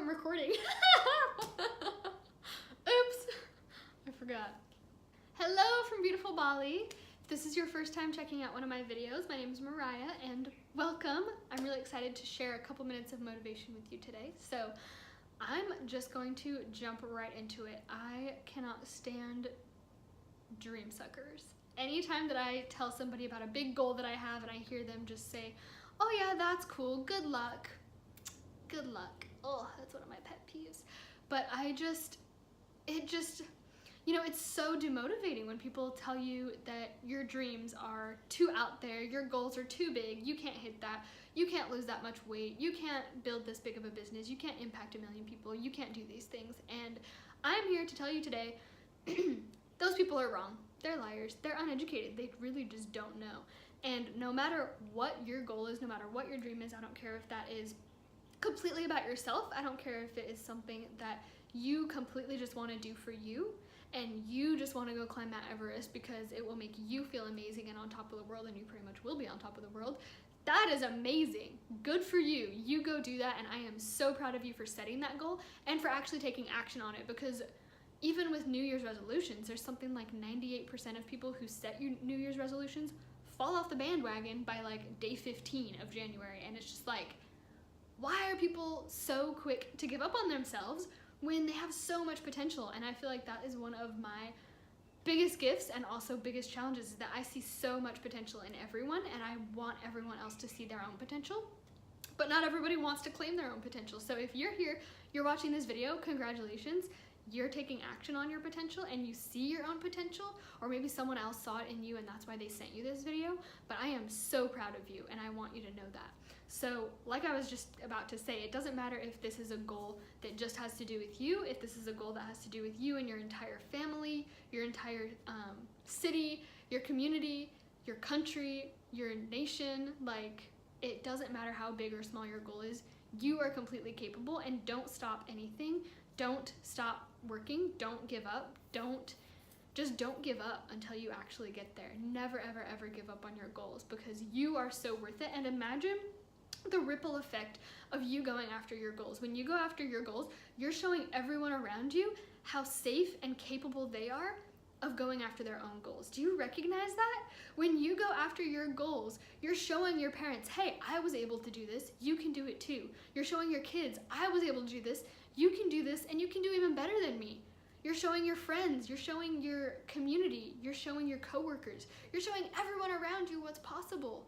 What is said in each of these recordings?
I'm recording. Oops, I forgot. Hello from beautiful Bali. If this is your first time checking out one of my videos, my name is Mariah and welcome. I'm really excited to share a couple minutes of motivation with you today. So I'm just going to jump right into it. I cannot stand dream suckers. Anytime that I tell somebody about a big goal that I have and I hear them just say, oh yeah, that's cool, good luck. Good luck. Oh, that's one of my pet peeves. But it's so demotivating when people tell you that your dreams are too out there, your goals are too big, you can't hit that, you can't lose that much weight, you can't build this big of a business, you can't impact 1 million people, you can't do these things. And I'm here to tell you today, those people are wrong. They're liars. They're uneducated. They really just don't know. And no matter what your goal is, no matter what your dream is, I don't care if that is completely about yourself. I don't care if it is something that you completely just want to do for you and you just want to go climb Mount Everest because it will make you feel amazing and on top of the world, and you pretty much will be on top of the world. That is amazing. Good for you. You go do that, and I am so proud of you for setting that goal and for actually taking action on it, because even with New Year's resolutions, there's something like 98% of people who set New Year's resolutions fall off the bandwagon by like day 15 of January, and it's just like, why are people so quick to give up on themselves when they have so much potential? And I feel like that is one of my biggest gifts and also biggest challenges, is that I see so much potential in everyone and I want everyone else to see their own potential. But not everybody wants to claim their own potential. So if you're here, you're watching this video, congratulations. You're taking action on your potential and you see your own potential, or maybe someone else saw it in you and that's why they sent you this video. But I am so proud of you and I want you to know that. So like I was just about to say, it doesn't matter if this is a goal that just has to do with you, if this is a goal that has to do with you and your entire family, your entire city, your community, your country, your nation. Like, it doesn't matter how big or small your goal is. You are completely capable, and don't stop anything. Don't stop working. Don't give up. Don't give up until you actually get there. Never, ever, ever give up on your goals, because you are so worth it. And imagine the ripple effect of you going after your goals. When you go after your goals, you're showing everyone around you how safe and capable they are of going after their own goals. Do you recognize that? When you go after your goals, you're showing your parents, hey, I was able to do this, you can do it too. You're showing your kids, I was able to do this, you can do this, and you can do even better than me. You're showing your friends, you're showing your community, you're showing your coworkers, you're showing everyone around you what's possible.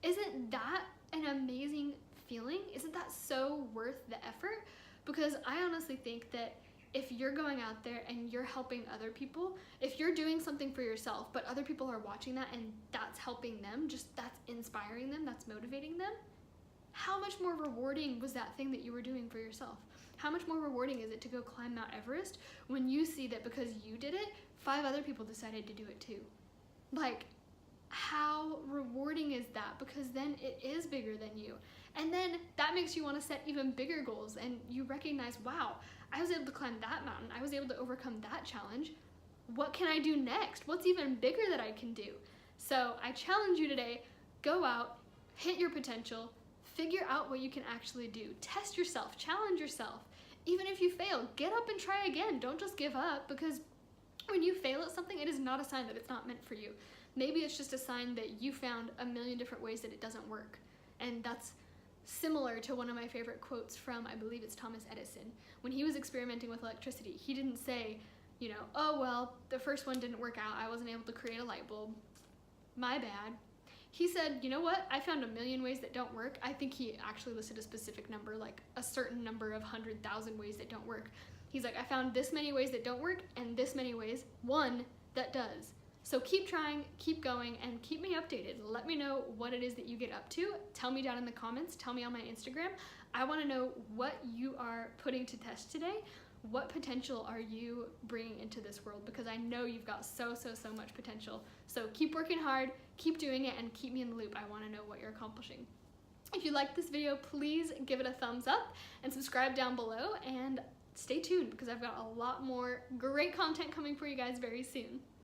Isn't that an amazing feeling? Isn't that so worth the effort? Because I honestly think that if you're going out there and you're helping other people, if you're doing something for yourself, but other people are watching that and that's helping them, just that's inspiring them, that's motivating them, how much more rewarding was that thing that you were doing for yourself? How much more rewarding is it to go climb Mount Everest when you see that because you did it, 5 other people decided to do it too? Like, how rewarding is that? Because then it is bigger than you. And then that makes you want to set even bigger goals, and you recognize, wow, I was able to climb that mountain. I was able to overcome that challenge. What can I do next? What's even bigger that I can do? So I challenge you today, go out, hit your potential, figure out what you can actually do. Test yourself, challenge yourself. Even if you fail, get up and try again. Don't just give up, because when you fail at something, it is not a sign that it's not meant for you. Maybe it's just a sign that you found 1 million different ways that it doesn't work. And that's similar to one of my favorite quotes from, I believe it's Thomas Edison. When he was experimenting with electricity, he didn't say, oh well, the first one didn't work out, I wasn't able to create a light bulb, my bad. He said, you know what, I found 1 million ways that don't work. I think he actually listed a specific number, like a certain number of 100,000 ways that don't work. He's like, I found this many ways that don't work and this many ways, one that does. So keep trying, keep going, and keep me updated. Let me know what it is that you get up to. Tell me down in the comments, tell me on my Instagram. I want to know what you are putting to test today. What potential are you bringing into this world? Because I know you've got so much potential. So keep working hard, keep doing it, and keep me in the loop. I want to know what you're accomplishing. If you liked this video, please give it a thumbs up and subscribe down below, and stay tuned because I've got a lot more great content coming for you guys very soon.